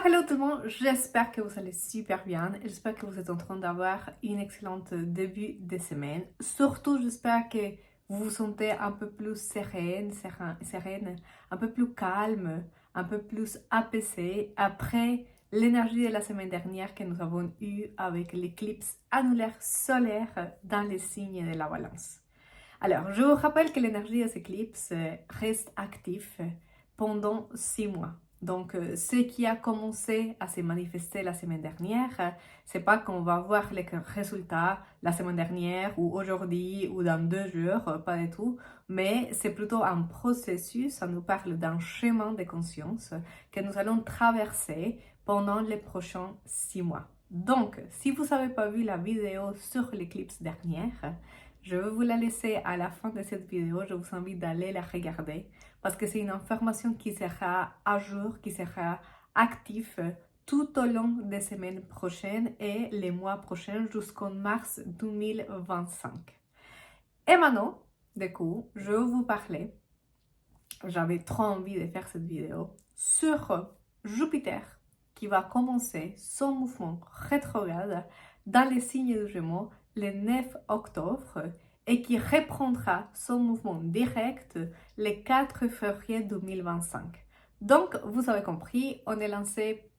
Hello tout le monde, j'espère que vous allez super bien, j'espère que vous êtes en train d'avoir une excellente début de semaine. Surtout, j'espère que vous vous sentez un peu plus sereine, un peu plus calme, un peu plus apaisé après l'énergie de la semaine dernière que nous avons eue avec l'éclipse annulaire solaire dans les signes de la balance. Alors, je vous rappelle que l'énergie de cette éclipse reste active pendant 6 mois. Donc, ce qui a commencé à se manifester la semaine dernière, c'est pas qu'on va voir les résultats la semaine dernière ou aujourd'hui ou dans 2 jours, pas du tout, mais c'est plutôt un processus, ça nous parle d'un chemin de conscience que nous allons traverser pendant les prochains 6 mois. Donc, si vous n'avez pas vu la vidéo sur l'éclipse dernière, je vais vous la laisser à la fin de cette vidéo. Je vous invite d'aller la regarder parce que c'est une information qui sera à jour, qui sera active tout au long des semaines prochaines et les mois prochains jusqu'en mars 2025. Et maintenant, du coup, je vais vous parler, j'avais trop envie de faire cette vidéo, sur Jupiter qui va commencer son mouvement rétrograde dans les signes du Gémeaux le 9 octobre et qui reprendra son mouvement direct le 4 février 2025. Donc, vous avez compris, on est lancé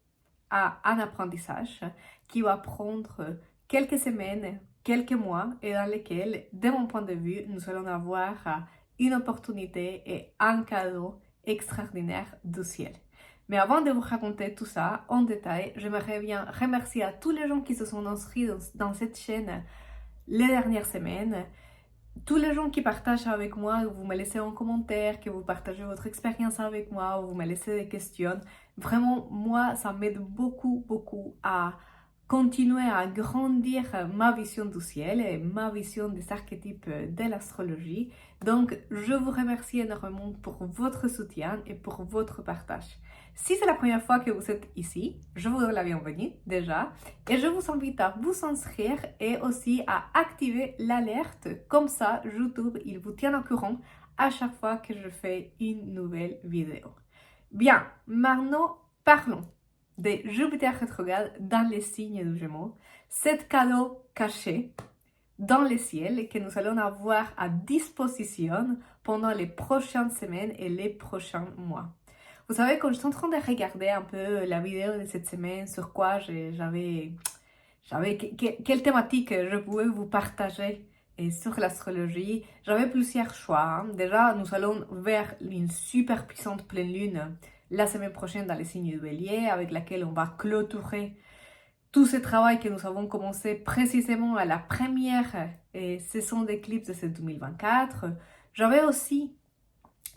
à un apprentissage qui va prendre quelques semaines, quelques mois et dans lesquels, de mon point de vue, nous allons avoir une opportunité et un cadeau extraordinaire du ciel. Mais avant de vous raconter tout ça en détail, j'aimerais bien remercier à tous les gens qui se sont inscrits dans cette chaîne les dernières semaines. Tous les gens qui partagent avec moi, vous me laissez en commentaire, que vous partagez votre expérience avec moi, vous me laissez des questions. Vraiment, moi, ça m'aide beaucoup à continuer à grandir ma vision du ciel et ma vision des archétypes de l'astrologie. Donc, je vous remercie énormément pour votre soutien et pour votre partage. Si c'est la première fois que vous êtes ici, je vous donne la bienvenue déjà et je vous invite à vous inscrire et aussi à activer l'alerte. Comme ça, YouTube, il vous tient au courant à chaque fois que je fais une nouvelle vidéo. Bien, maintenant, parlons de Jupiter rétrograde dans les signes du Gémeaux, cet cadeau caché dans le ciel que nous allons avoir à disposition pendant les prochaines semaines et les prochains mois. Vous savez, quand je suis en train de regarder un peu la vidéo de cette semaine, sur quoi quelle thématique je pouvais vous partager sur l'astrologie, j'avais plusieurs choix. Déjà, nous allons vers une super puissante pleine lune la semaine prochaine dans les signes du Bélier, avec laquelle on va clôturer tout ce travail que nous avons commencé précisément à la première saison d'éclipse de ce 2024. J'avais aussi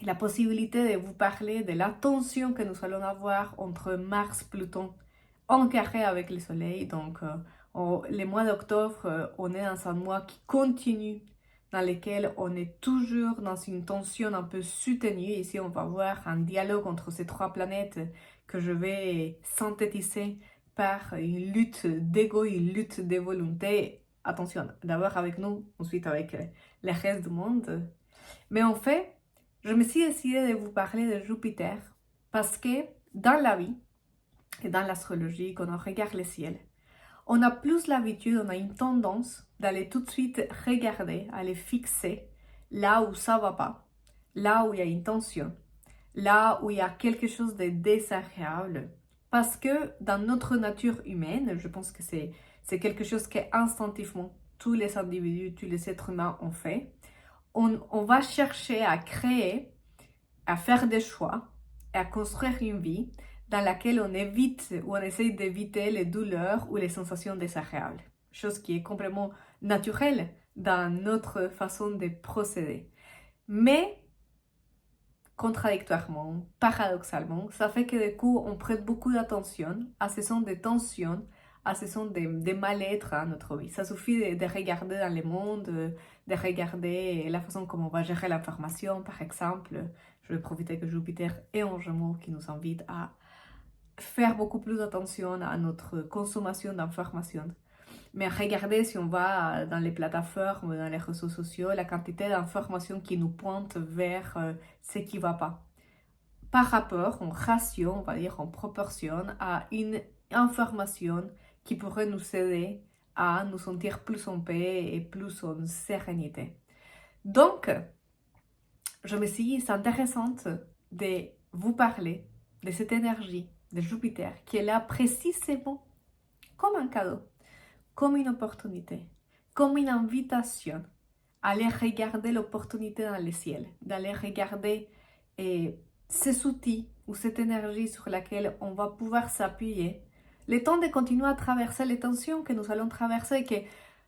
la possibilité de vous parler de la tension que nous allons avoir entre Mars-Pluton en carré avec le Soleil. Donc, le mois d'octobre, on est dans un mois qui continue, dans lequel on est toujours dans une tension un peu soutenue. Ici, on va voir un dialogue entre ces trois planètes que je vais synthétiser par une lutte d'ego, une lutte de volonté. Attention, d'abord avec nous, ensuite avec le reste du monde. Mais en fait, je me suis décidée de vous parler de Jupiter parce que dans la vie et dans l'astrologie, quand on regarde le ciel, on a plus l'habitude, on a une tendance d'aller tout de suite regarder, aller fixer là où ça va pas, là où il y a une tension, là où il y a quelque chose de désagréable. Parce que dans notre nature humaine, je pense que c'est quelque chose que instinctivement tous les individus, tous les êtres humains ont fait. On va chercher à créer, à faire des choix et à construire une vie dans laquelle on évite ou on essaye d'éviter les douleurs ou les sensations désagréables. Chose qui est complètement naturelle dans notre façon de procéder. Mais, contradictoirement, paradoxalement, ça fait que du coup, on prête beaucoup d'attention à ces sons de tension, à ces sons de mal-être à notre vie. Ça suffit de regarder dans le monde, de regarder la façon comment on va gérer l'information, par exemple. Je vais profiter que Jupiter est en Gémeaux qui nous invite à faire beaucoup plus attention à notre consommation d'informations. Mais regardez si on va dans les plateformes, dans les réseaux sociaux, la quantité d'informations qui nous pointent vers ce qui ne va pas. par rapport, en ratio, on va dire en proportion, à une information qui pourrait nous aider à nous sentir plus en paix et plus en sérénité. Donc, je me suis dit, c'est intéressant de vous parler de cette énergie de Jupiter qui est là précisément comme un cadeau, comme une opportunité, comme une invitation à aller regarder l'opportunité dans le ciel, d'aller regarder ces outils ou cette énergie sur laquelle on va pouvoir s'appuyer, le temps de continuer à traverser les tensions que nous allons traverser, que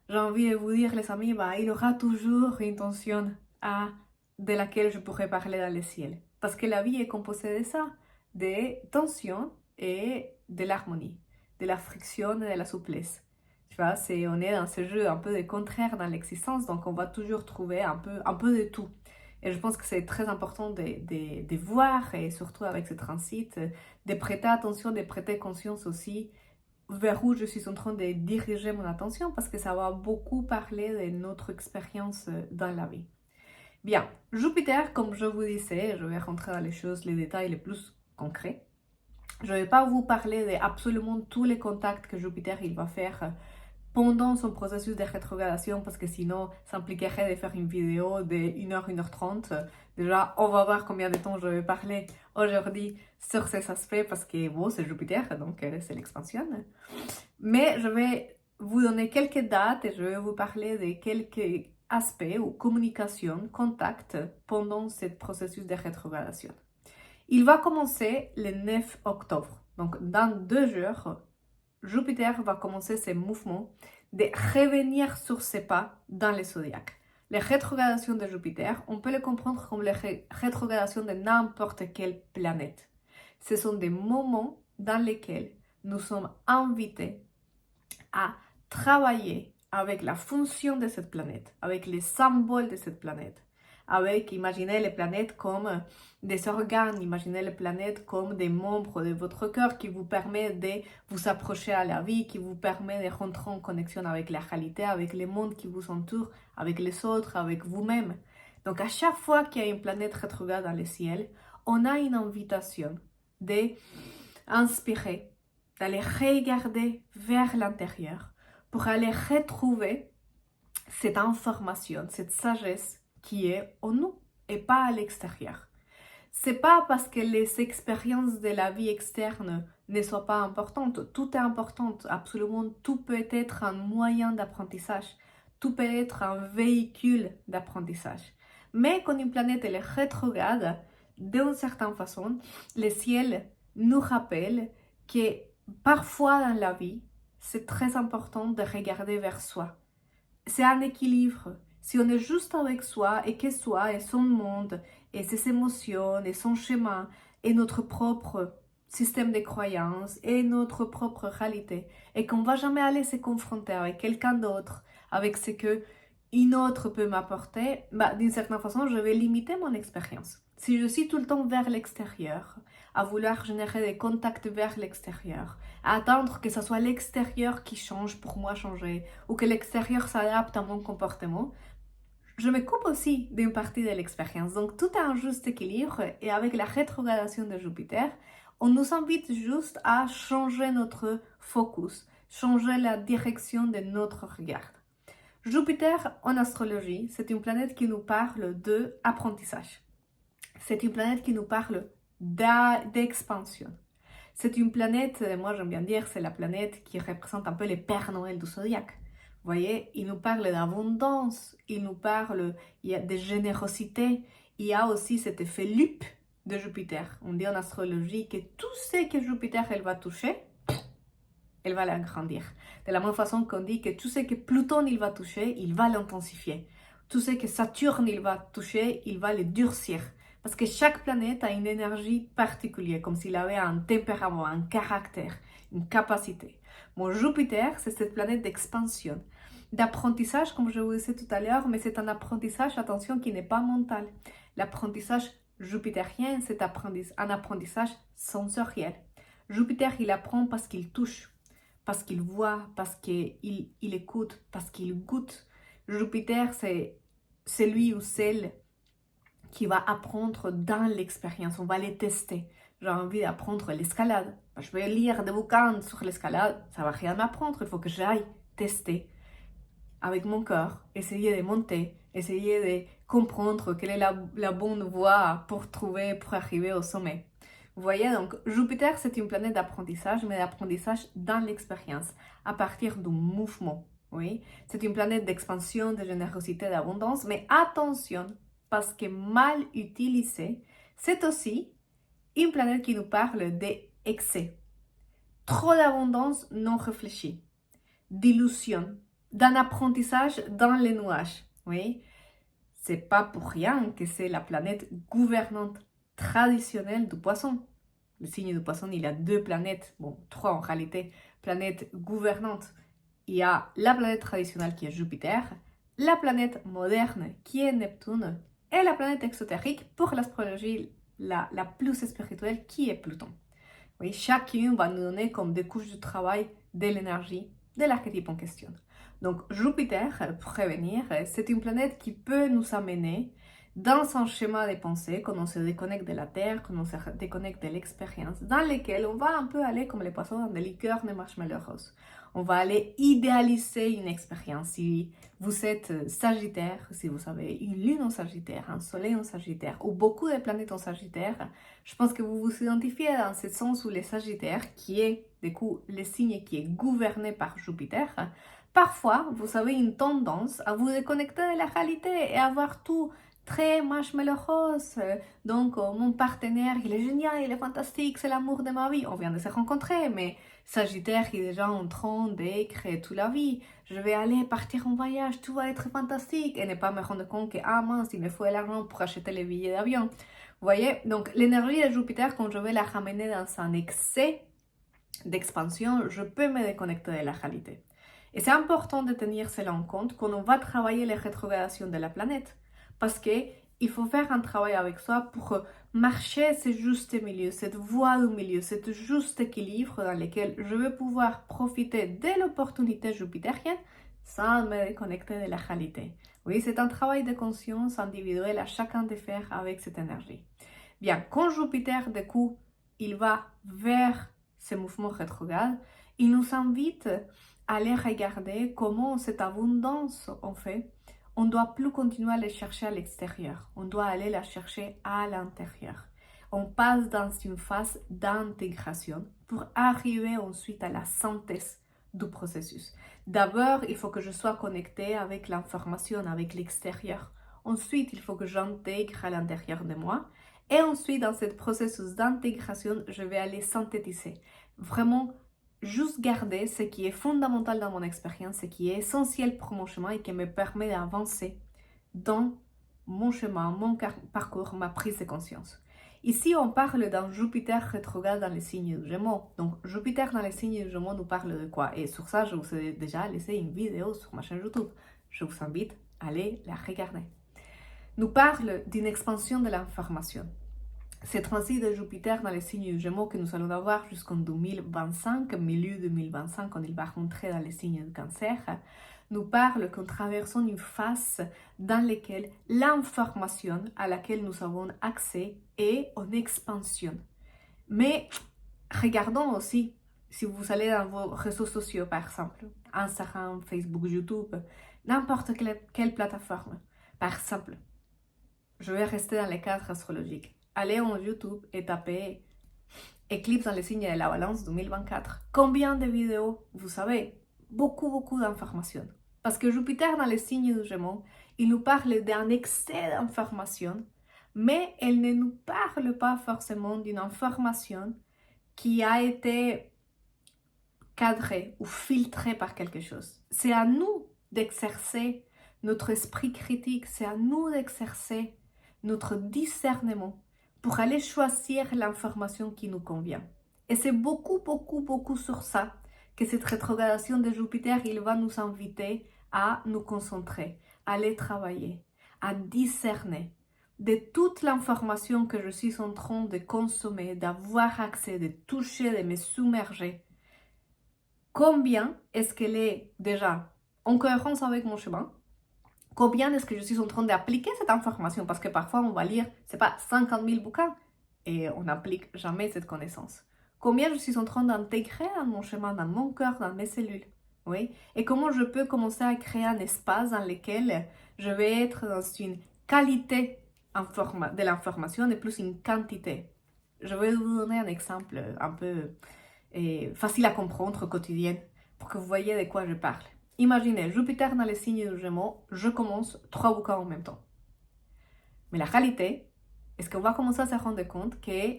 j'ai envie de vous dire, les amis, il y aura toujours une tension de laquelle je pourrais parler dans le ciel. Parce que la vie est composée de ça, des tensions et de l'harmonie, de la friction et de la souplesse. Tu vois, on est dans ce jeu un peu de contraire dans l'existence, donc on va toujours trouver un peu de tout. Et je pense que c'est très important de voir, et surtout avec ce transit, de prêter attention, de prêter conscience aussi vers où je suis en train de diriger mon attention, parce que ça va beaucoup parler de notre expérience dans la vie. Bien, Jupiter, comme je vous disais, je vais rentrer dans les choses, les détails les plus concrets. Je ne vais pas vous parler de absolument tous les contacts que Jupiter il va faire pendant son processus de rétrogradation, parce que sinon, ça impliquerait de faire une vidéo de 1h, 1h30. Déjà, on va voir combien de temps je vais parler aujourd'hui sur ces aspects, parce que bon, c'est Jupiter, donc c'est l'expansion. Mais je vais vous donner quelques dates et je vais vous parler de quelques aspects ou communications, contacts pendant ce processus de rétrogradation. Il va commencer le 9 octobre. Donc, dans 2 jours, Jupiter va commencer ses mouvements de revenir sur ses pas dans le zodiaque. Les rétrogradations de Jupiter, on peut les comprendre comme les rétrogradations de n'importe quelle planète. Ce sont des moments dans lesquels nous sommes invités à travailler avec la fonction de cette planète, avec les symboles de cette planète, avec, imaginez les planètes comme des organes, imaginez les planètes comme des membres de votre cœur qui vous permettent de vous approcher à la vie, qui vous permet de rentrer en connexion avec la réalité, avec le monde qui vous entoure, avec les autres, avec vous-même. Donc à chaque fois qu'il y a une planète rétrograde dans le ciel, on a une invitation d'inspirer, d'aller regarder vers l'intérieur pour aller retrouver cette information, cette sagesse qui est en nous et pas à l'extérieur. C'est pas parce que les expériences de la vie externe ne soient pas importantes. Tout est important, absolument tout peut être un moyen d'apprentissage. Tout peut être un véhicule d'apprentissage. Mais quand une planète elle est rétrograde, d'une certaine façon, le ciel nous rappelle que parfois dans la vie, c'est très important de regarder vers soi. C'est un équilibre. Si on est juste avec soi et que soi et son monde et ses émotions et son chemin et notre propre système de croyances et notre propre réalité et qu'on ne va jamais aller se confronter avec quelqu'un d'autre, avec ce que une autre peut m'apporter, d'une certaine façon, je vais limiter mon expérience. Si je suis tout le temps vers l'extérieur, à vouloir générer des contacts vers l'extérieur, à attendre que ce soit l'extérieur qui change pour moi changer, ou que l'extérieur s'adapte à mon comportement, je me coupe aussi d'une partie de l'expérience. Donc tout est un juste équilibre, et avec la rétrogradation de Jupiter, on nous invite juste à changer notre focus, changer la direction de notre regard. Jupiter en astrologie, c'est une planète qui nous parle d'apprentissage. C'est une planète qui nous parle d'expansion. C'est une planète, moi j'aime bien dire, c'est la planète qui représente un peu les Pères Noël du zodiaque. Vous voyez, il nous parle d'abondance, il nous parle de générosité. Il y a aussi cet effet lupe de Jupiter. On dit en astrologie que tout ce que Jupiter elle va toucher, elle va l'agrandir. De la même façon qu'on dit que tout ce que Pluton il va toucher, il va l'intensifier. Tout ce que Saturne il va toucher, il va le durcir. Parce que chaque planète a une énergie particulière, comme s'il avait un tempérament, un caractère, une capacité. Mon Jupiter, c'est cette planète d'expansion, d'apprentissage, comme je vous disais tout à l'heure, mais c'est un apprentissage, attention, qui n'est pas mental. L'apprentissage jupitérien, c'est un apprentissage sensoriel. Jupiter, il apprend parce qu'il touche, parce qu'il voit, parce qu'il écoute, parce qu'il goûte. Jupiter, c'est lui ou celle qui va apprendre dans l'expérience. On va les tester. J'ai envie d'apprendre l'escalade. Je vais lire des bouquins sur l'escalade. Ça ne va rien m'apprendre. Il faut que j'aille tester avec mon cœur, essayer de monter, essayer de comprendre quelle est la bonne voie pour arriver au sommet. Vous voyez, donc Jupiter, c'est une planète d'apprentissage, mais d'apprentissage dans l'expérience, à partir du mouvement. Oui, c'est une planète d'expansion, de générosité, d'abondance, mais attention, parce que mal utilisée, c'est aussi une planète qui nous parle d'excès. Trop d'abondance non réfléchie, d'illusion, d'un apprentissage dans les nuages. Oui, c'est pas pour rien que c'est la planète gouvernante traditionnelle du poisson. Le signe du poisson, il y a 2 planètes, bon, 3 en réalité, planètes gouvernantes. Il y a la planète traditionnelle qui est Jupiter, la planète moderne qui est Neptune, et la planète exotérique pour l'astrologie la plus spirituelle qui est Pluton. Oui, chacune va nous donner comme des couches de travail de l'énergie de l'archétype en question. Donc Jupiter, pour revenir, c'est une planète qui peut nous amener dans un schéma de pensée, quand on se déconnecte de la Terre, quand on se déconnecte de l'expérience, dans lequel on va un peu aller comme les poissons dans des liqueurs de marshmallows roses. On va aller idéaliser une expérience. Si vous êtes Sagittaire, si vous avez une lune en Sagittaire, un soleil en Sagittaire, ou beaucoup de planètes en Sagittaire, je pense que vous vous identifiez dans ce sens où les Sagittaires, qui est du coup le signe qui est gouverné par Jupiter, parfois vous avez une tendance à vous déconnecter de la réalité et à voir tout très marshmallow rose. Donc, mon partenaire, il est génial, il est fantastique, c'est l'amour de ma vie. On vient de se rencontrer, mais Sagittaire, il est déjà en train de créer toute la vie. Je vais aller partir en voyage, tout va être fantastique. Et ne pas me rendre compte que, ah mince, il me faut de l'argent pour acheter les billets d'avion. Vous voyez? Donc, l'énergie de Jupiter, quand je vais la ramener dans un excès d'expansion, je peux me déconnecter de la réalité. Et c'est important de tenir cela en compte quand on va travailler les rétrogradations de la planète. Parce qu'il faut faire un travail avec soi pour marcher ce juste milieu, cette voie du milieu, cet juste équilibre dans lequel je vais pouvoir profiter de l'opportunité jupitérienne sans me déconnecter de la réalité. Oui, c'est un travail de conscience individuelle à chacun de faire avec cette énergie. Bien, quand Jupiter, du coup, il va vers ce mouvement rétrograde, il nous invite à aller regarder comment cette abondance, en fait, on ne doit plus continuer à les chercher à l'extérieur. On doit aller la chercher à l'intérieur. On passe dans une phase d'intégration pour arriver ensuite à la synthèse du processus. D'abord, il faut que je sois connectée avec l'information, avec l'extérieur. Ensuite, il faut que j'intègre à l'intérieur de moi. Et ensuite, dans ce processus d'intégration, je vais aller synthétiser. Vraiment, juste garder ce qui est fondamental dans mon expérience, ce qui est essentiel pour mon chemin et qui me permet d'avancer dans mon chemin, mon parcours, ma prise de conscience. Ici, on parle d'un Jupiter rétrograde dans les signes du Gémeaux. Donc, Jupiter dans les signes du Gémeaux nous parle de quoi? Et sur ça, je vous ai déjà laissé une vidéo sur ma chaîne YouTube. Je vous invite à aller la regarder. Nous parle d'une expansion de l'information. Ce transit de Jupiter dans les signes du Gémeaux que nous allons avoir jusqu'en 2025, milieu 2025, quand il va rentrer dans les signes du Cancer, nous parle qu'en traversant une phase dans laquelle l'information à laquelle nous avons accès est en expansion. Mais regardons aussi, si vous allez dans vos réseaux sociaux par exemple, Instagram, Facebook, YouTube, n'importe quelle plateforme, par exemple, je vais rester dans les cadres astrologiques. Allez en YouTube et tapez Éclipse dans les signes de la balance 2024. Combien de vidéos vous savez? Beaucoup d'informations. Parce que Jupiter dans les signes du Gémeaux, il nous parle d'un excès d'informations, mais elle ne nous parle pas forcément d'une information qui a été cadrée ou filtrée par quelque chose. C'est à nous d'exercer notre esprit critique, c'est à nous d'exercer notre discernement pour aller choisir l'information qui nous convient. Et c'est beaucoup sur ça que cette rétrogradation de Jupiter, il va nous inviter à nous concentrer, à aller travailler, à discerner de toute l'information que je suis en train de consommer, d'avoir accès, de toucher, de me submerger. Combien est-ce qu'elle est déjà en cohérence avec mon chemin? Combien est-ce que je suis en train d'appliquer cette information? Parce que parfois, on va lire, c'est pas 50 000 bouquins et on n'applique jamais cette connaissance. Combien je suis en train d'intégrer dans mon chemin, dans mon cœur, dans mes cellules? Oui. Et comment je peux commencer à créer un espace dans lequel je vais être dans une qualité de l'information et plus une quantité. Je vais vous donner un exemple un peu facile à comprendre au quotidien pour que vous voyez de quoi je parle. Imaginez, Jupiter dans les signes du Gémeaux, je commence 3 bouquins en même temps. Mais la réalité, est-ce qu'on va commencer à se rendre compte que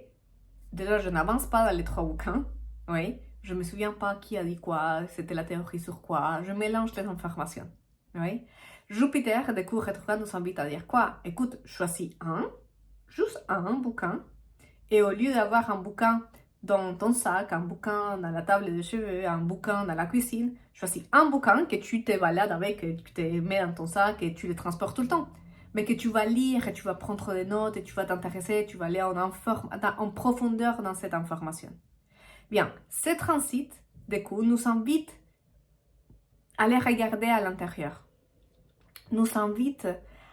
déjà je n'avance pas dans les 3 bouquins, oui, je ne me souviens pas qui a dit quoi, c'était la théorie sur quoi, je mélange les informations, oui. Jupiter, des cours rétrogrades, nous invite à dire quoi? Écoute, choisis juste un bouquin, et au lieu d'avoir un bouquin dans ton sac, un bouquin dans la table de cheveux, un bouquin dans la cuisine, choisis un bouquin que tu te balades avec, que tu te mets dans ton sac et tu le transportes tout le temps. Mais que tu vas lire et tu vas prendre des notes et tu vas t'intéresser, tu vas aller en profondeur dans cette information. Bien, ce transit, du coup, nous invite à aller regarder à l'intérieur. Nous invite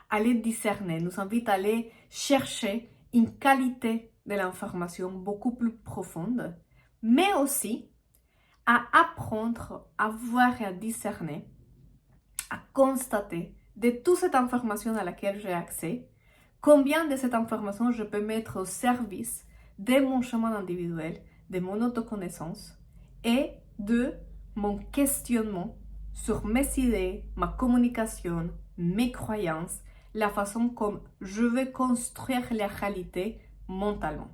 à les discerner, nous invite à aller chercher une qualité de l'information beaucoup plus profonde, mais aussi à apprendre à voir et à discerner, à constater de toute cette information à laquelle j'ai accès, combien de cette information je peux mettre au service de mon chemin individuel, de mon autoconnaissance et de mon questionnement sur mes idées, ma communication, mes croyances, la façon comme je vais construire la réalité mentalement.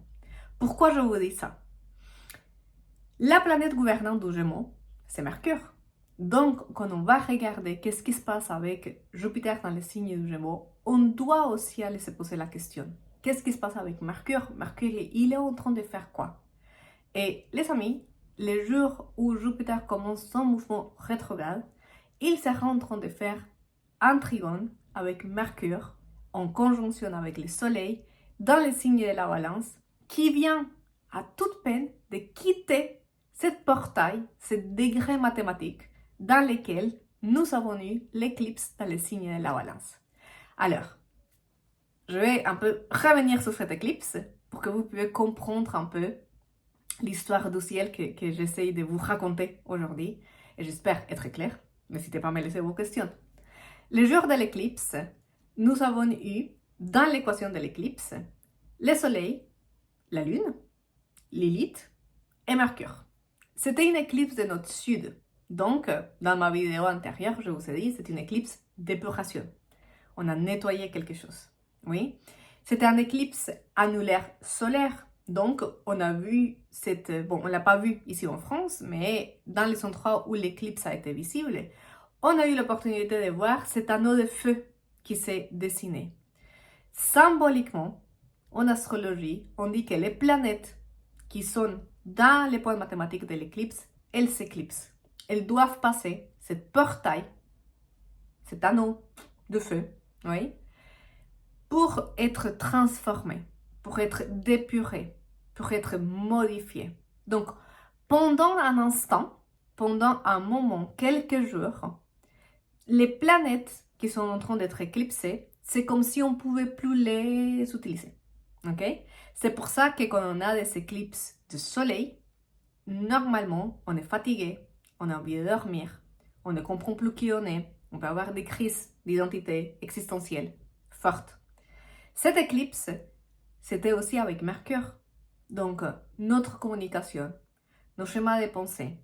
Pourquoi je vous dis ça? La planète gouvernante du Gémeaux, c'est Mercure. Donc, quand on va regarder qu'est-ce qui se passe avec Jupiter dans les signes du Gémeaux, on doit aussi aller se poser la question. Qu'est-ce qui se passe avec Mercure? Mercure, il est en train de faire quoi? Et les amis, les jours où Jupiter commence son mouvement rétrograde, il sera en train de faire un trigone avec Mercure en conjonction avec le Soleil dans les signes de la Balance qui vient à toute peine de quitter cette portail, ce degré mathématique dans lequel nous avons eu l'éclipse dans les signes de la Balance. Alors, je vais un peu revenir sur cette éclipse pour que vous puissiez comprendre un peu l'histoire du ciel que j'essaye de vous raconter aujourd'hui et j'espère être clair. N'hésitez pas à me laisser vos questions. Le jour de l'éclipse, nous avons eu dans l'équation de l'éclipse le Soleil, la Lune, Lilith et Mercure. C'était une éclipse de notre sud. Donc, dans ma vidéo antérieure, je vous ai dit, c'est une éclipse d'épuration. On a nettoyé quelque chose. Oui. C'était un éclipse annulaire solaire. Donc, on a vu on ne l'a pas vu ici en France, mais dans les endroits où l'éclipse a été visible, on a eu l'opportunité de voir cet anneau de feu qui s'est dessiné. Symboliquement, en astrologie, on dit que les planètes qui sont dans les points mathématiques de l'éclipse, elles s'éclipsent. Elles doivent passer cette portail, cet anneau de feu, oui, pour être transformées, pour être dépurées, pour être modifiées. Donc, pendant un instant, pendant un moment, quelques jours, les planètes qui sont en train d'être éclipsées, c'est comme si on ne pouvait plus les utiliser. Okay? C'est pour ça que quand on a des éclipses de soleil, normalement, on est fatigué, on a envie de dormir, on ne comprend plus qui on peut avoir des crises d'identité existentielle fortes. Cette éclipse, c'était aussi avec Mercure. Donc, notre communication, nos schémas de pensée,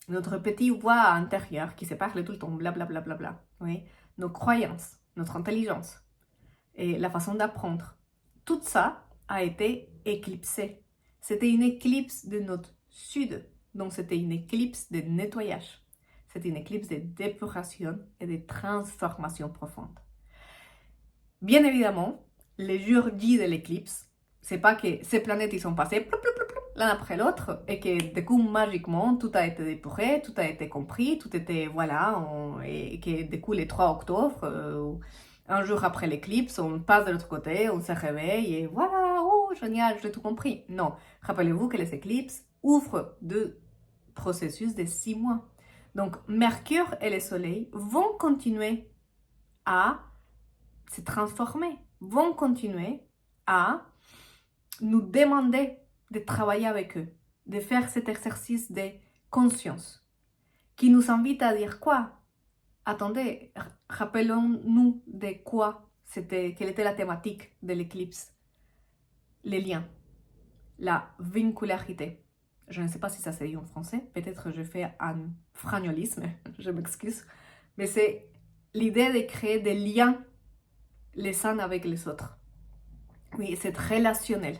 notre petit voix intérieur qui se parle tout le temps, blablabla, bla, bla, bla, oui, nos croyances, notre intelligence et la façon d'apprendre. Tout ça a été éclipsé. C'était une éclipse de notre sud, donc c'était une éclipse de nettoyage. C'était une éclipse de d'épuration et de transformation profonde. Bien évidemment, les jours dits de l'éclipse, c'est pas que ces planètes ils sont passées l'un après l'autre et que du coup magiquement tout a été dépuré, tout a été compris, tout était voilà, et que du coup le 3 octobre, un jour après l'éclipse, on passe de l'autre côté, on se réveille et voilà, oh génial, j'ai tout compris. Non, rappelez-vous que les éclipses ouvrent de processus de 6 mois. Donc Mercure et le Soleil vont continuer à se transformer, vont continuer à nous demander de travailler avec eux, de faire cet exercice de conscience, qui nous invite à dire quoi? Attendez, rappelons-nous de quoi quelle était la thématique de l'éclipse. Les liens, la vincularité. Je ne sais pas si ça se dit en français, peut-être je fais un fragnolisme, je m'excuse, mais c'est l'idée de créer des liens les uns avec les autres. Oui, c'est relationnel.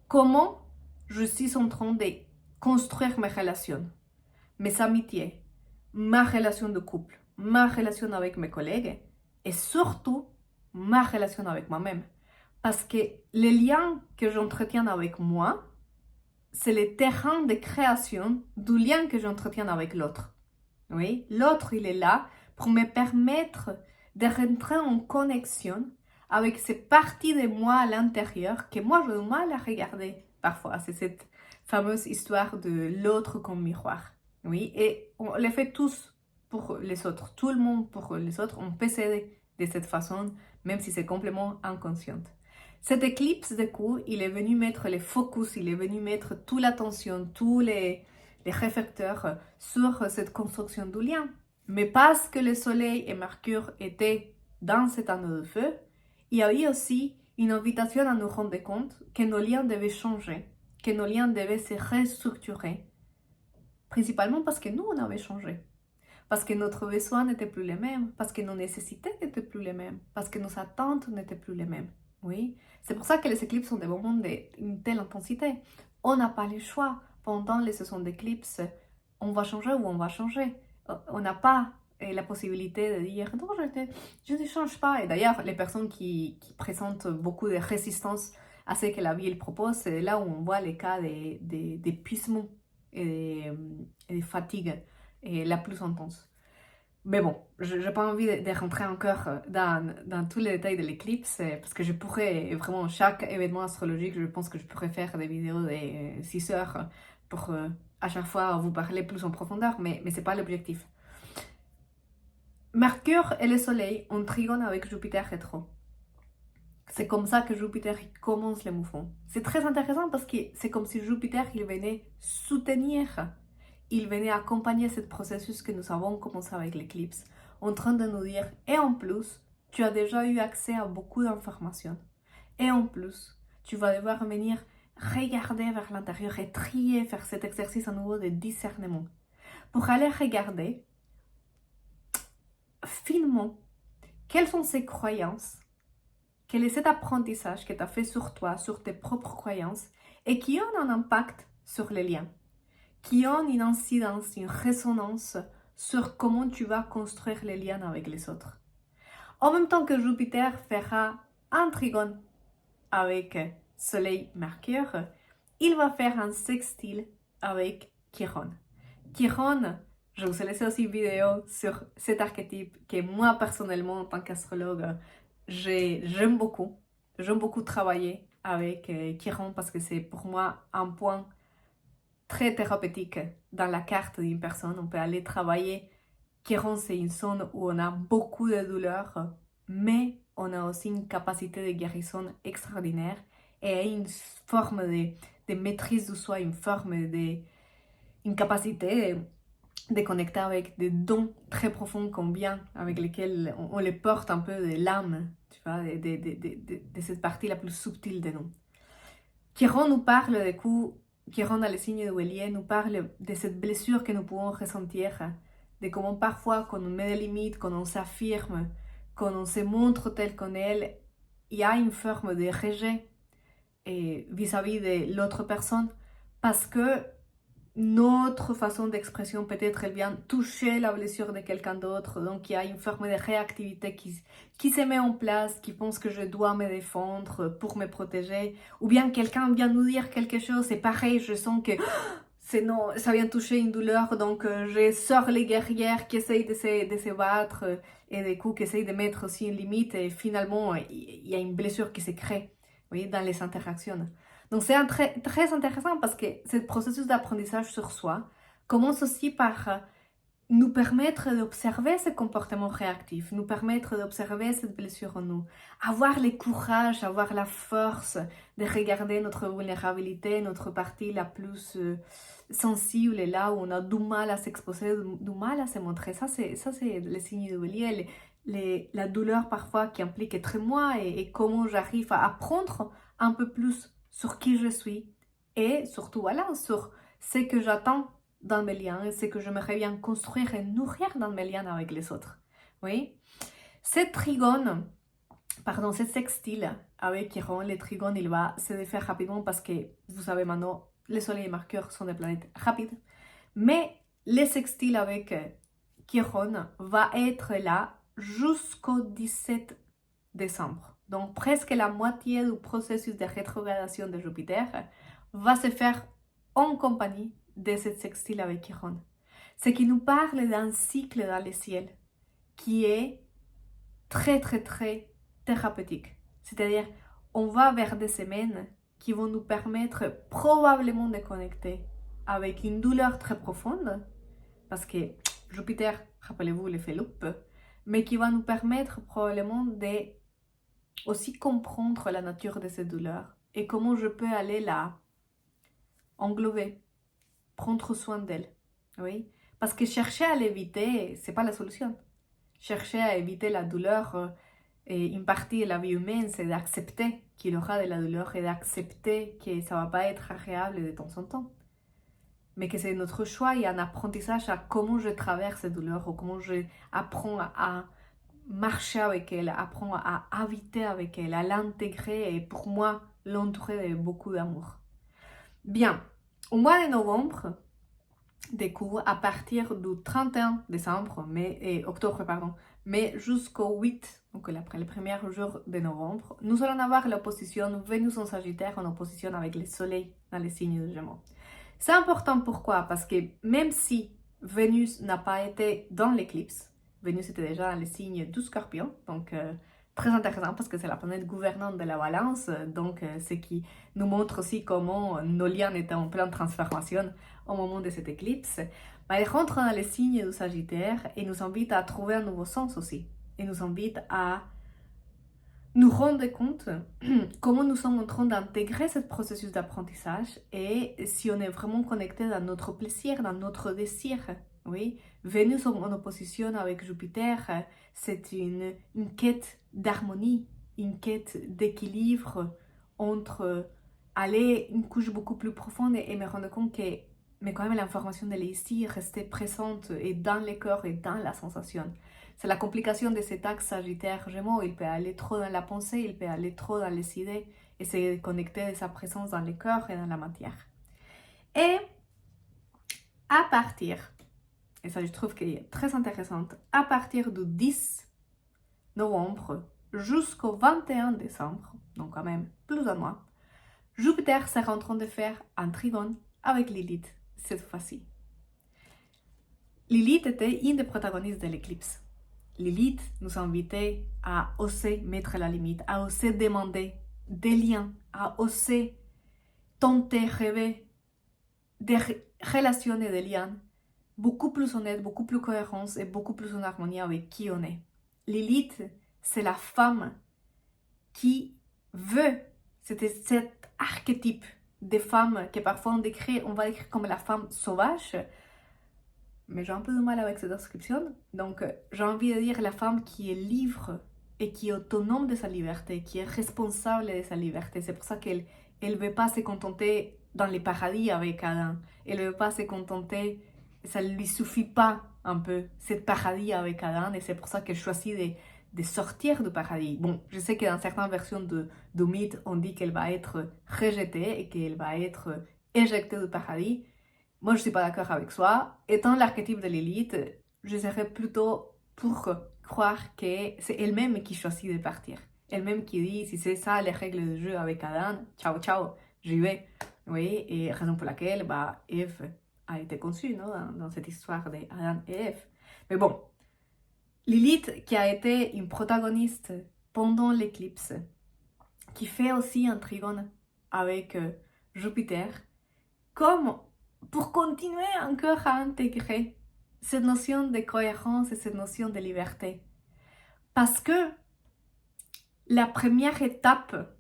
Comment je suis en train de construire mes relations, mes amitiés, ma relation de couple, ma relation avec mes collègues et surtout ma relation avec moi-même. Parce que les liens que j'entretiens avec moi, c'est le terrain de création du lien que j'entretiens avec l'autre. Oui, l'autre, il est là pour me permettre de rentrer en connexion avec ces parties de moi à l'intérieur que moi, j'ai du mal à regarder parfois. C'est cette fameuse histoire de l'autre comme miroir. Oui, et on le fait tous pour les autres. Tout le monde pour les autres. On peut s'aider de cette façon, même si c'est complètement inconscient. Cette éclipse, du coup, il est venu mettre le focus, il est venu mettre toute l'attention, tous les réflecteurs sur cette construction du lien. Mais parce que le Soleil et Mercure étaient dans cet anneau de feu, il y a eu aussi une invitation à nous rendre compte que nos liens devaient changer, que nos liens devaient se restructurer, principalement parce que nous, on avait changé. Parce que notre besoin n'était plus les mêmes, parce que nos nécessités n'étaient plus les mêmes, parce que nos attentes n'étaient plus les mêmes. Oui, c'est pour ça que les éclipses sont des moments d'une telle intensité. On n'a pas le choix. Pendant les saisons d'éclipses, on va changer ou on va changer. On n'a pas la possibilité de dire non, je ne change pas. Et d'ailleurs, les personnes qui présentent beaucoup de résistance à ce que la vie elle propose, c'est là où on voit les cas d'épuisement et de fatigue la plus intense. Mais bon, je n'ai pas envie de rentrer encore dans tous les détails de l'éclipse, parce que je pourrais vraiment, chaque événement astrologique, je pense que je pourrais faire des vidéos de 6 heures pour à chaque fois vous parler plus en profondeur, mais ce n'est pas l'objectif. Mercure et le Soleil ont trigone avec Jupiter rétro. C'est comme ça que Jupiter commence le mouvement. C'est très intéressant parce que c'est comme si Jupiter il venait soutenir, il venait accompagner ce processus que nous avons commencé avec l'éclipse, en train de nous dire, et en plus, tu as déjà eu accès à beaucoup d'informations. Et en plus, tu vas devoir venir regarder vers l'intérieur et trier, faire cet exercice à nouveau de discernement. Pour aller regarder finement quelles sont ces croyances, quel est cet apprentissage que tu as fait sur toi, sur tes propres croyances, et qui ont un impact sur les liens, qui ont une incidence, une résonance sur comment tu vas construire les liens avec les autres. En même temps que Jupiter fera un trigone avec Soleil-Mercure, il va faire un sextile avec Chiron. Chiron, je vous ai laissé aussi une vidéo sur cet archétype que moi personnellement en tant qu'astrologue, j'aime beaucoup. J'aime beaucoup travailler avec Chiron parce que c'est pour moi un point très thérapeutique dans la carte d'une personne. On peut aller travailler. Chiron, c'est une zone où on a beaucoup de douleurs, mais on a aussi une capacité de guérison extraordinaire et une forme de maîtrise de soi, une capacité de connecter avec des dons très profonds qu'on vient, avec lesquels on les porte un peu de l'âme, tu vois, de cette partie la plus subtile de nous. Chiron nous parle du coup, Chiron dans le signe de Bélier nous parle de cette blessure que nous pouvons ressentir, de comment parfois quand on met des limites, quand on s'affirme, quand on se montre tel qu'on est, il y a une forme de rejet vis-à-vis de l'autre personne parce que notre façon d'expression peut-être elle vient toucher la blessure de quelqu'un d'autre, donc il y a une forme de réactivité qui se met en place, qui pense que je dois me défendre pour me protéger, ou bien quelqu'un vient nous dire quelque chose, c'est pareil, je sens que non, ça vient toucher une douleur, donc je sors les guerrières qui essayent de se battre et des coups qui essayent de mettre aussi une limite et finalement il y a une blessure qui se crée, vous voyez, dans les interactions. Donc c'est très, très intéressant parce que ce processus d'apprentissage sur soi commence aussi par nous permettre d'observer ce comportement réactif, nous permettre d'observer cette blessure en nous, avoir le courage, avoir la force de regarder notre vulnérabilité, notre partie la plus sensible, là où on a du mal à s'exposer, du mal à se montrer. Ça, c'est le signe de bélier, la douleur parfois qui implique être moi et comment j'arrive à apprendre un peu plus sur qui je suis et surtout, voilà, sur ce que j'attends dans mes liens et ce que j'aimerais bien construire et nourrir dans mes liens avec les autres. Oui. Cette trigone, pardon, cette sextile avec Chiron, le trigone, il va se défaire rapidement parce que, vous savez maintenant, le Soleil et Mercure sont des planètes rapides. Mais le sextile avec Chiron va être là jusqu'au 17 décembre. Donc presque la moitié du processus de rétrogradation de Jupiter va se faire en compagnie de cette sextile avec Chiron. Ce qui nous parle d'un cycle dans le ciel qui est très très très thérapeutique. C'est-à-dire, on va vers des semaines qui vont nous permettre probablement de connecter avec une douleur très profonde, parce que Jupiter, rappelez-vous l'effet loupe, mais qui va nous permettre probablement de aussi comprendre la nature de cette douleur et comment je peux aller la englober, prendre soin d'elle. Oui, parce que chercher à l'éviter, c'est pas la solution. Chercher à éviter la douleur, et une partie de la vie humaine, c'est d'accepter qu'il y aura de la douleur et d'accepter que ça va pas être agréable de temps en temps. Mais que c'est notre choix et un apprentissage à comment je traverse cette douleur ou comment je apprends à marcher avec elle, apprendre à habiter avec elle, à l'intégrer et pour moi, l'entourer de beaucoup d'amour. Bien, au mois de novembre, du coup, à partir du 31 décembre, octobre, pardon, mais jusqu'au 8, donc après le premier jour de novembre, nous allons avoir l'opposition Vénus en Sagittaire en opposition avec le Soleil dans les signes de Gémeaux. C'est important pourquoi? Parce que même si Vénus n'a pas été dans l'éclipse, Vénus était déjà dans les signes du Scorpion, donc très intéressant parce que c'est la planète gouvernante de la Balance, donc ce qui nous montre aussi comment nos liens étaient en pleine transformation au moment de cette éclipse. Elle rentre dans les signes du Sagittaire et nous invite à trouver un nouveau sens aussi, et nous invite à nous rendre compte comment nous sommes en train d'intégrer ce processus d'apprentissage et si on est vraiment connecté dans notre plaisir, dans notre désir. Oui, Vénus en opposition avec Jupiter, c'est une quête d'harmonie, une quête d'équilibre entre aller une couche beaucoup plus profonde et me rendre compte que mais quand même l'information de ici rester présente et dans le corps et dans la sensation. C'est la complication de cet axe Sagittaire-Gémeaux. Il peut aller trop dans la pensée, il peut aller trop dans les idées et se connecter de sa présence dans le corps et dans la matière. Et à partir, et ça je trouve qu'elle est très intéressante, à partir du 10 novembre jusqu'au 21 décembre, donc quand même plus d'un mois, Jupiter sera en train de faire un trigone avec Lilith cette fois-ci. Lilith était une des protagonistes de l'éclipse. Lilith nous invitait à oser mettre la limite, à oser demander des liens, à oser tenter, rêver des relations et des liens beaucoup plus honnêtes, beaucoup plus cohérents et beaucoup plus en harmonie avec qui on est. Lilith, c'est la femme qui veut, c'était cet archétype des femmes que parfois on va décrire comme la femme sauvage, mais j'ai un peu de mal avec cette description. Donc, j'ai envie de dire la femme qui est libre et qui est autonome de sa liberté, qui est responsable de sa liberté. C'est pour ça qu'elle ne veut pas se contenter dans les paradis avec Adam. Elle ne veut pas se contenter, ça ne lui suffit pas un peu, cette paradis avec Adam. Et c'est pour ça qu'elle choisit de sortir du paradis. Bon, je sais que dans certaines versions du mythe, on dit qu'elle va être rejetée et qu'elle va être éjectée du paradis. Moi, je ne suis pas d'accord avec ça. Étant l'archétype de Lilith, je serais plutôt pour croire que c'est elle-même qui choisit de partir. Elle-même qui dit, si c'est ça les règles du jeu avec Adam, ciao, ciao, j'y vais. Oui, et raison pour laquelle Ève a été conçue, non, dans cette histoire d'Adam et Ève. Mais bon, Lilith, qui a été une protagoniste pendant l'éclipse, qui fait aussi un trigone avec Jupiter, comme pour continuer encore à intégrer cette notion de cohérence et cette notion de liberté. Parce que la première étape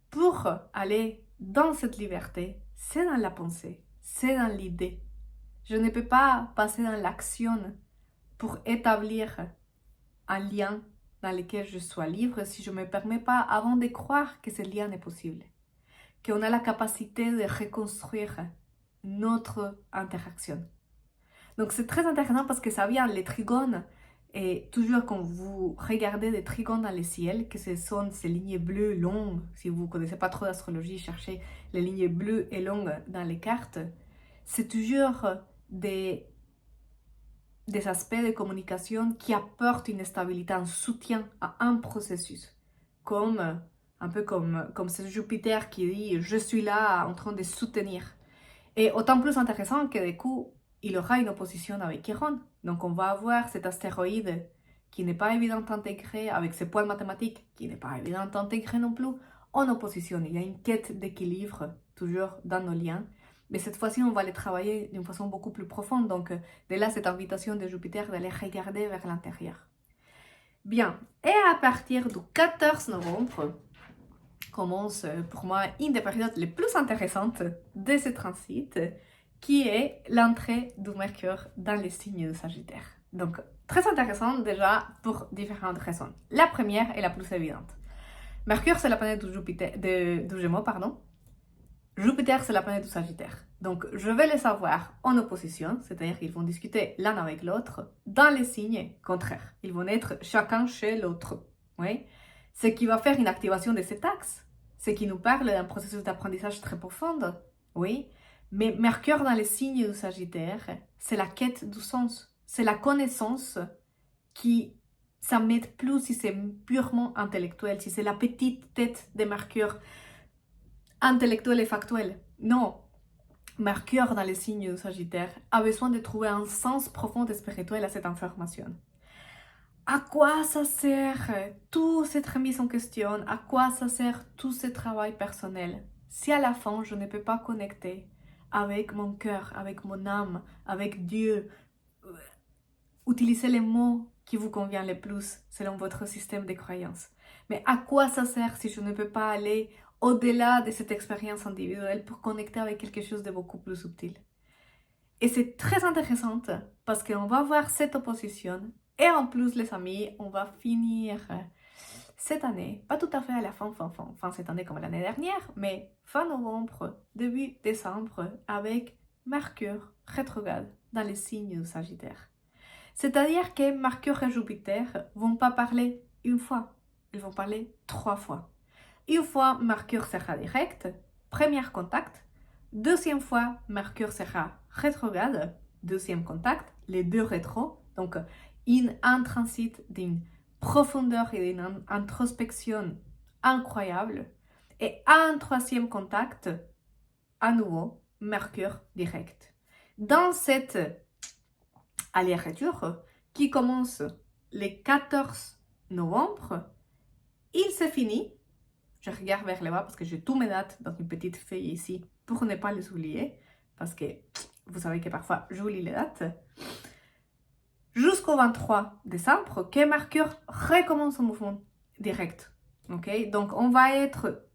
pour aller dans cette liberté, c'est dans la pensée, c'est dans l'idée. Je ne peux pas passer dans l'action pour établir un lien dans lequel je sois libre si je ne me permets pas avant de croire que ce lien est possible, qu'on a la capacité de reconstruire notre interaction. Donc c'est très intéressant parce que ça vient, les trigones, et toujours quand vous regardez des trigones dans le ciel, que ce sont ces lignes bleues longues, si vous ne connaissez pas trop d'astrologie, cherchez les lignes bleues et longues dans les cartes, c'est toujours des aspects de communication qui apportent une stabilité, un soutien à un processus. Un peu comme ce Jupiter qui dit « je suis là en train de soutenir ». Et autant plus intéressant que du coup, il aura une opposition avec Chiron. Donc on va avoir cet astéroïde qui n'est pas évident à intégrer, avec ses points mathématiques qui n'est pas évident à intégrer non plus, en opposition. Il y a une quête d'équilibre, toujours dans nos liens. Mais cette fois-ci, on va les travailler d'une façon beaucoup plus profonde. Donc, de là, cette invitation de Jupiter d'aller regarder vers l'intérieur. Bien, et à partir du 14 novembre, commence pour moi une des périodes les plus intéressantes de ce transit, qui est l'entrée du Mercure dans les signes de Sagittaire. Donc, très intéressant déjà pour différentes raisons. La première est la plus évidente. Mercure, c'est la planète du Gémeaux, pardon. Jupiter, c'est la planète du Sagittaire. Donc, je vais les savoir en opposition, c'est-à-dire qu'ils vont discuter l'un avec l'autre dans les signes contraires. Ils vont être chacun chez l'autre. Oui? Ce qui va faire une activation de cet axe. Ce qui nous parle d'un processus d'apprentissage très profond. Oui? Mais Mercure dans les signes du Sagittaire, c'est la quête du sens. C'est la connaissance qui, ça m'aide plus si c'est purement intellectuel, si c'est la petite tête de Mercure intellectuelle et factuelle. Non. Mercure dans les signes du Sagittaire a besoin de trouver un sens profond et spirituel à cette information. À quoi ça sert toute cette remise en question? À quoi ça sert tout ce travail personnel? Si à la fin, je ne peux pas connecter avec mon cœur, avec mon âme, avec Dieu, utilisez les mots qui vous conviennent le plus selon votre système de croyances. Mais à quoi ça sert si je ne peux pas aller au-delà de cette expérience individuelle pour connecter avec quelque chose de beaucoup plus subtil? Et c'est très intéressant parce qu'on va voir cette opposition. Et en plus, les amis, on va finir cette année, pas tout à fait à la fin cette année comme l'année dernière, mais fin novembre, début décembre, avec Mercure rétrograde dans les signes du Sagittaire. C'est-à-dire que Mercure et Jupiter vont pas parler une fois, ils vont parler 3 fois. Une fois, Mercure sera direct, premier contact. Deuxième fois, Mercure sera rétrograde, deuxième contact, les deux rétro. Donc, un transit d'une profondeur et d'une introspection incroyable. Et un troisième contact, à nouveau, Mercure direct. Dans cette aller-retour qui commence le 14 novembre, il se finit. Je regarde vers le bas parce que j'ai tous mes dates dans une petite feuille ici pour ne pas les oublier. Parce que vous savez que parfois j'oublie les dates. Jusqu'au 23 décembre, que Mercure recommence son mouvement direct. Ok, donc on va être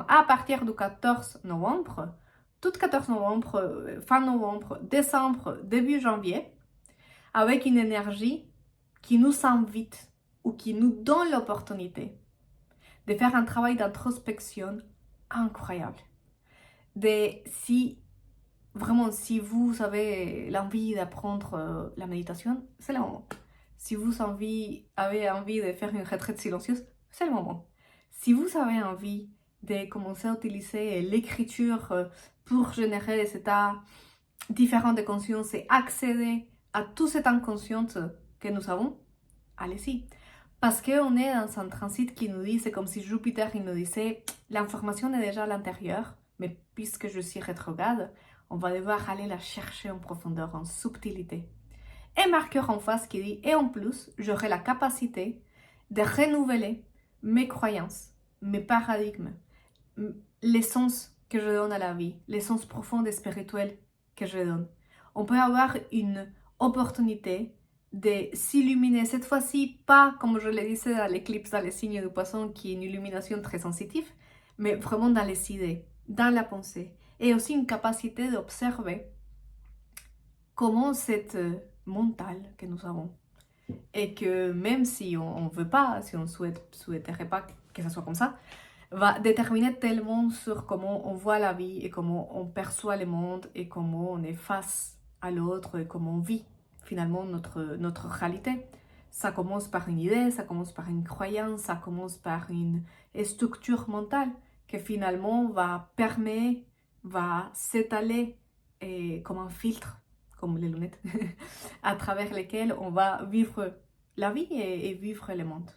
à partir du 14 novembre, tout 14 novembre, fin novembre, décembre, début janvier, avec une énergie qui nous invite ou qui nous donne l'opportunité de faire un travail d'introspection incroyable. Si vous avez l'envie d'apprendre la méditation, c'est le moment. Si vous avez envie de faire une retraite silencieuse, c'est le moment. Si vous avez envie de commencer à utiliser l'écriture pour générer des états différents de conscience et accéder à tout cet inconscient que nous avons, allez-y. Parce qu'on est dans un transit qui nous dit, c'est comme si Jupiter il nous disait, l'information est déjà à l'intérieur, mais puisque je suis rétrograde, on va devoir aller la chercher en profondeur, en subtilité. Et Mercure en face qui dit, et en plus, j'aurai la capacité de renouveler mes croyances, mes paradigmes, les sens que je donne à la vie, les sens profonds et spirituels que je donne. on peut avoir une opportunité de s'illuminer. Cette fois-ci, pas comme je le disais dans l'éclipse dans les signes du poisson, qui est une illumination très sensitive, mais vraiment dans les idées, dans la pensée. Et aussi une capacité d'observer comment cette mental que nous avons, et que même si on ne veut pas, si on ne souhaiterait pas que ça soit comme ça, va déterminer tellement sur comment on voit la vie et comment on perçoit le monde et comment on est face à l'autre et comment on vit finalement notre réalité. Ça commence par une idée, ça commence par une croyance, ça commence par une structure mentale qui finalement va s'étaler comme un filtre, comme les lunettes, à travers lesquelles on va vivre la vie et vivre le monde.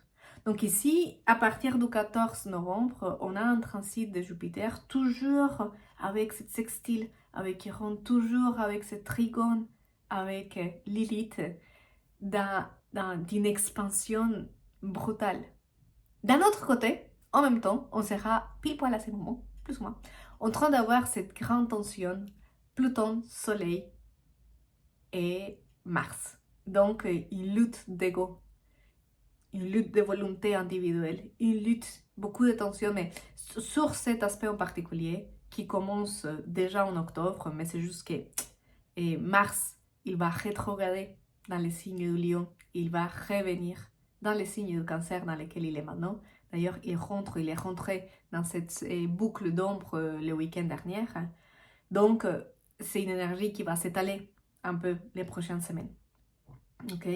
Donc ici, à partir du 14 novembre, on a un transit de Jupiter, toujours avec cette sextile, avec Chiron, toujours avec ce trigone, avec Lilith, d'une expansion brutale. D'un autre côté, en même temps, on sera pile poil à ce moment, plus ou moins, en train d'avoir cette grande tension Pluton, Soleil et Mars. Donc, une lutte d'ego, une lutte de volonté individuelle, une lutte, beaucoup de tensions, mais sur cet aspect en particulier qui commence déjà en octobre, mais c'est juste que Mars, il va rétrograder dans les signes du Lion, il va revenir dans les signes du Cancer dans lesquels il est maintenant. D'ailleurs, il est rentré dans cette boucle d'ombre le week-end dernier. Donc, c'est une énergie qui va s'étaler un peu les prochaines semaines. Ok?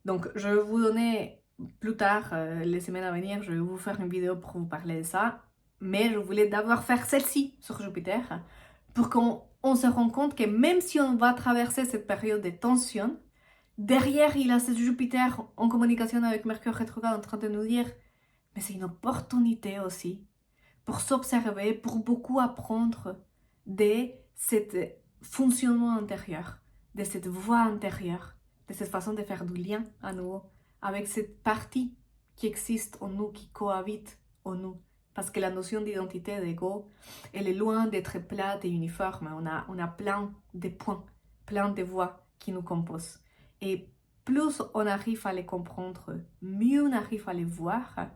Donc, je vais vous donner plus tard, les semaines à venir, je vais vous faire une vidéo pour vous parler de ça. Mais je voulais d'abord faire celle-ci sur Jupiter pour qu'on se rende compte que même si on va traverser cette période de tension, derrière, il a ce Jupiter en communication avec Mercure rétrograde en train de nous dire mais c'est une opportunité aussi pour s'observer, pour beaucoup apprendre de ce fonctionnement intérieur, de cette voix intérieure, de cette façon de faire du lien à nouveau avec cette partie qui existe en nous, qui cohabite en nous. Parce que la notion d'identité, d'ego, elle est loin d'être plate et uniforme. On a plein de points, plein de voix qui nous composent. Et plus on arrive à les comprendre, mieux on arrive à les voir,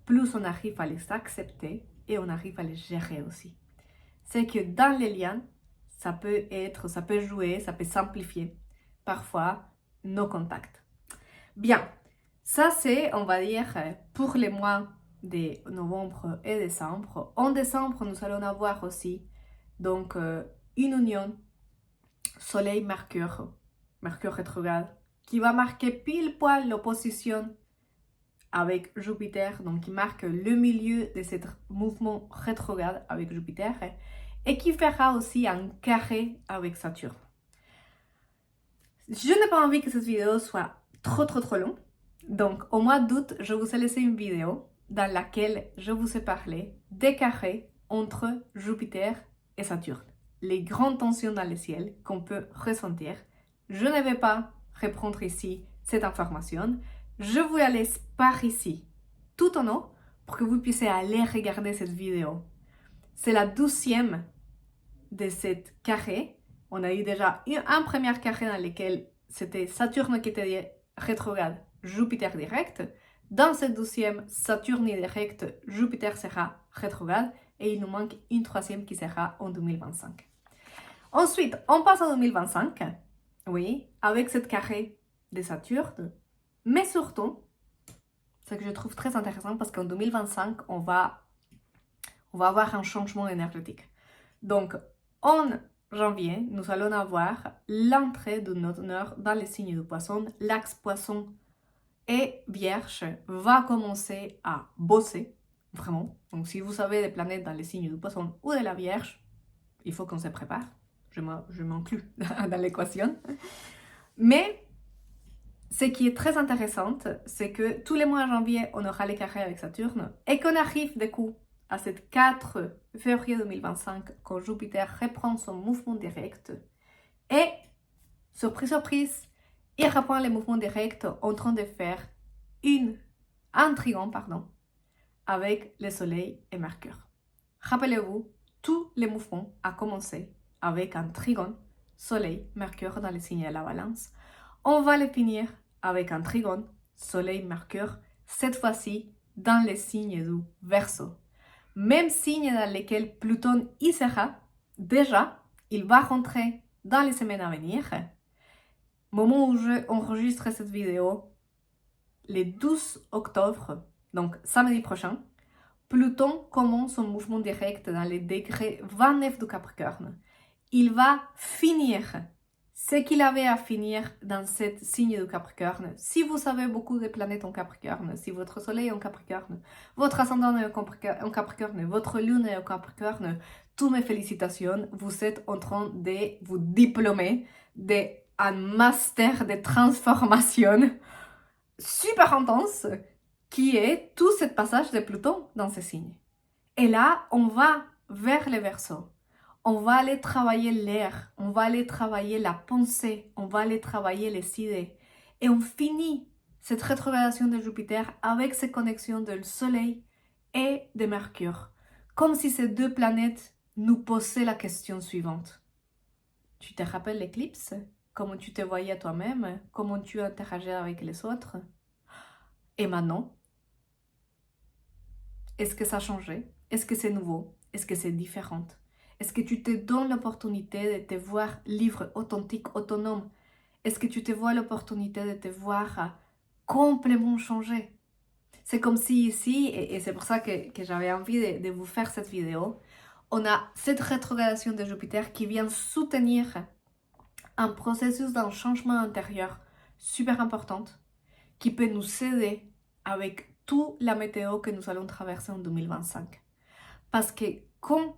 plus on arrive à les accepter et on arrive à les gérer aussi. C'est que dans les liens, ça peut jouer, ça peut simplifier parfois nos contacts. Bien, ça c'est, on va dire, pour les mois de novembre et décembre. En décembre, nous allons avoir aussi donc une union Soleil-Mercure, Mercure rétrograde, qui va marquer pile poil l'opposition avec Jupiter, donc qui marque le milieu de ce mouvement rétrograde avec Jupiter, et qui fera aussi un carré avec Saturne. Je n'ai pas envie que cette vidéo soit trop longue, donc au mois d'août, je vous ai laissé une vidéo dans laquelle je vous ai parlé des carrés entre Jupiter et Saturne, les grandes tensions dans le ciel qu'on peut ressentir. Je ne vais pas reprendre ici cette information, je vous la laisse par ici, tout en haut, pour que vous puissiez aller regarder cette vidéo. C'est la 12e de cette carré. On a eu déjà un premier carré dans lequel c'était Saturne qui était rétrograde, Jupiter direct. Dans cette 12e, Saturne est direct, Jupiter sera rétrograde. Et il nous manque une 3e qui sera en 2025. Ensuite, on passe en 2025, oui, avec cette carré de Saturne. Mais surtout, ce que je trouve très intéressant, parce qu'en 2025, on va avoir un changement énergétique. Donc, en janvier, nous allons avoir l'entrée de notre Nord dans les signes du Poisson. L'axe Poisson et Vierge va commencer à bosser, vraiment. Donc, si vous avez des planètes dans les signes du Poisson ou de la Vierge, il faut qu'on se prépare. Je m'inclus dans l'équation. Mais ce qui est très intéressant, c'est que tous les mois de janvier, on aura les carrés avec Saturne et qu'on arrive du coup à cette 4 février 2025 quand Jupiter reprend son mouvement direct et, surprise, il reprend les mouvements directs en train de faire un trigone avec le Soleil et Mercure. Rappelez-vous, tous les mouvements ont commencé avec un trigone Soleil, Mercure dans le signe de la Balance. On va le finir avec un trigone, Soleil, Mercure, cette fois-ci dans le signe du Verseau. Même signe dans lequel Pluton y sera, déjà, il va rentrer dans les semaines à venir. Moment où je enregistre cette vidéo, le 12 octobre, donc samedi prochain, Pluton commence son mouvement direct dans le degré 29 du Capricorne. Il va finir ce qu'il avait à finir dans ce signe du Capricorne. Si vous avez beaucoup de planètes en Capricorne, si votre Soleil est en Capricorne, votre ascendant est en Capricorne, votre Lune est en Capricorne, toutes mes félicitations, vous êtes en train de vous diplômer d'un master de transformation super intense qui est tout ce passage de Pluton dans ce signe. Et là, on va vers le Verseau. On va aller travailler l'air, on va aller travailler la pensée, on va aller travailler les idées. Et on finit cette rétrogradation de Jupiter avec ces connexions du Soleil et de Mercure. Comme si ces deux planètes nous posaient la question suivante. Tu te rappelles l'éclipse? Comment tu te voyais toi-même? Comment tu interagis avec les autres? Et maintenant, est-ce que ça a changé? Est-ce que c'est nouveau? Est-ce que c'est différent? Est-ce que tu te donnes l'opportunité de te voir libre, authentique, autonome? Est-ce que tu te vois l'opportunité de te voir complètement changer? C'est comme si ici, et c'est pour ça que j'avais envie de vous faire cette vidéo, on a cette rétrogradation de Jupiter qui vient soutenir un processus d'un changement intérieur super important qui peut nous aider avec toute la météo que nous allons traverser en 2025. Parce que quand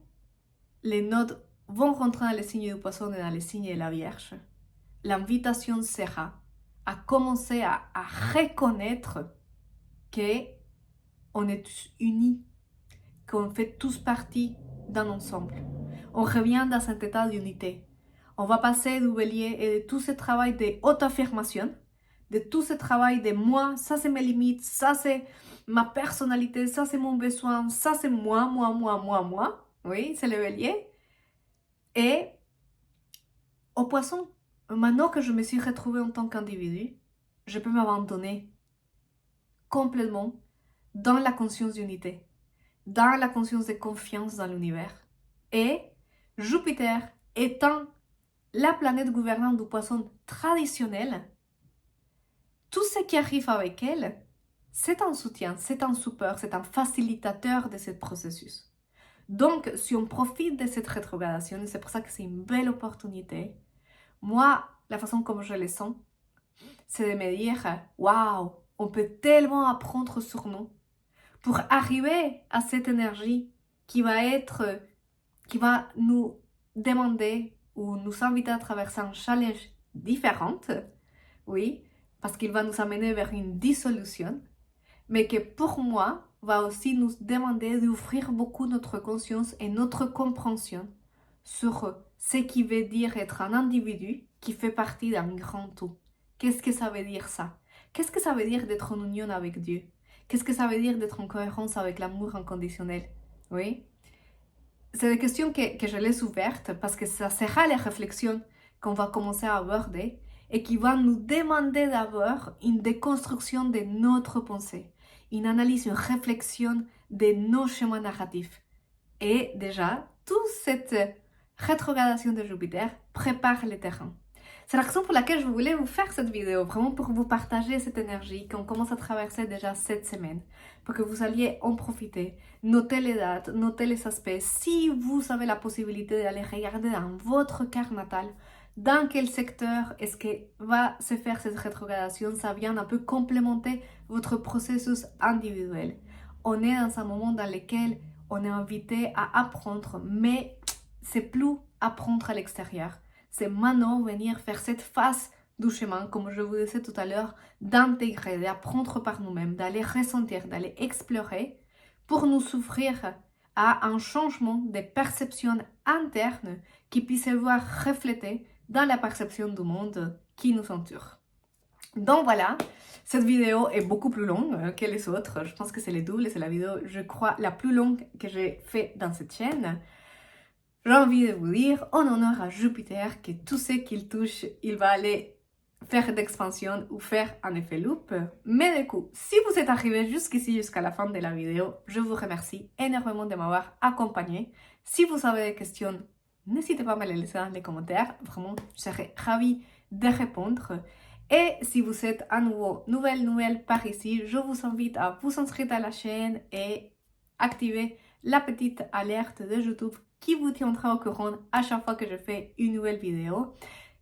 les nodes vont rentrer dans les signes du Poisson et dans les signes de la Vierge, l'invitation sera à commencer à reconnaître qu'on est tous unis, qu'on fait tous partie d'un ensemble. On revient dans cet état d'unité. On va passer du Bélier et de tout ce travail d'auto-affirmation, de tout ce travail de moi, ça c'est mes limites, ça c'est ma personnalité, ça c'est mon besoin, ça c'est moi. Oui, c'est le Bélier. Et au Poisson, maintenant que je me suis retrouvée en tant qu'individu, je peux m'abandonner complètement dans la conscience d'unité, dans la conscience de confiance dans l'univers. Et Jupiter étant la planète gouvernante du Poisson traditionnelle, tout ce qui arrive avec elle, c'est un soutien, c'est un support, c'est un facilitateur de ce processus. Donc, si on profite de cette rétrogradation, et c'est pour ça que c'est une belle opportunité, moi, la façon comme je le sens, c'est de me dire, waouh, on peut tellement apprendre sur nous pour arriver à cette énergie qui va nous demander ou nous inviter à traverser un challenge différent, oui, parce qu'il va nous amener vers une dissolution, mais que pour moi, va aussi nous demander d'ouvrir beaucoup notre conscience et notre compréhension sur ce qui veut dire être un individu qui fait partie d'un grand tout. Qu'est-ce que ça veut dire ça? Qu'est-ce que ça veut dire d'être en union avec Dieu? Qu'est-ce que ça veut dire d'être en cohérence avec l'amour inconditionnel? Oui. C'est des questions que je laisse ouvertes parce que ça sera les réflexions qu'on va commencer à aborder et qui vont nous demander d'abord une déconstruction de notre pensée, une analyse, une réflexion de nos schémas narratifs. Et déjà, toute cette rétrogradation de Jupiter prépare le terrain. C'est la raison pour laquelle je voulais vous faire cette vidéo, vraiment pour vous partager cette énergie qu'on commence à traverser déjà cette semaine, pour que vous alliez en profiter, noter les dates, noter les aspects. Si vous avez la possibilité d'aller regarder dans votre carte natale, dans quel secteur est-ce que va se faire cette rétrogradation, ça vient un peu complémenter votre processus individuel. On est dans un moment dans lequel on est invité à apprendre, mais c'est plus apprendre à l'extérieur. C'est maintenant venir faire cette phase du chemin, comme je vous disais tout à l'heure, d'intégrer, d'apprendre par nous-mêmes, d'aller ressentir, d'aller explorer pour nous s'ouvrir à un changement de perception interne qui puisse se voir reflété dans la perception du monde qui nous entoure. Donc voilà, cette vidéo est beaucoup plus longue que les autres. Je pense que c'est les doubles, c'est la vidéo, je crois, la plus longue que j'ai fait dans cette chaîne. j'ai envie de vous dire en honneur à Jupiter que tout ce qu'il touche, il va aller faire d'expansion ou faire un effet loop. Mais du coup, si vous êtes arrivé jusqu'ici, jusqu'à la fin de la vidéo, je vous remercie énormément de m'avoir accompagné. Si vous avez des questions, n'hésitez pas à me les laisser dans les commentaires. Vraiment, je serai ravie de répondre. Et si vous êtes à nouveau nouvelle par ici, je vous invite à vous inscrire à la chaîne et activer la petite alerte de YouTube qui vous tiendra au courant à chaque fois que je fais une nouvelle vidéo.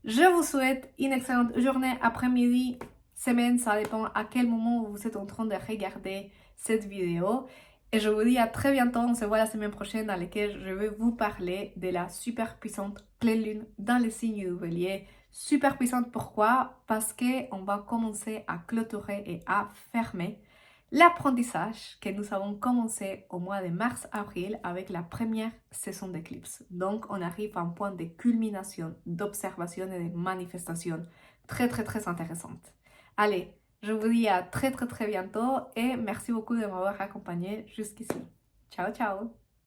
Je vous souhaite une excellente journée, après-midi, semaine, ça dépend à quel moment vous êtes en train de regarder cette vidéo. Et je vous dis à très bientôt, on se voit la semaine prochaine dans laquelle je vais vous parler de la super puissante pleine lune dans le signe du Bélier. Super puissante, pourquoi? Parce qu'on va commencer à clôturer et à fermer l'apprentissage que nous avons commencé au mois de mars-avril avec la première saison d'éclipse. Donc, on arrive à un point de culmination, d'observation et de manifestation très intéressante. Allez, je vous dis à très bientôt et merci beaucoup de m'avoir accompagné jusqu'ici. Ciao!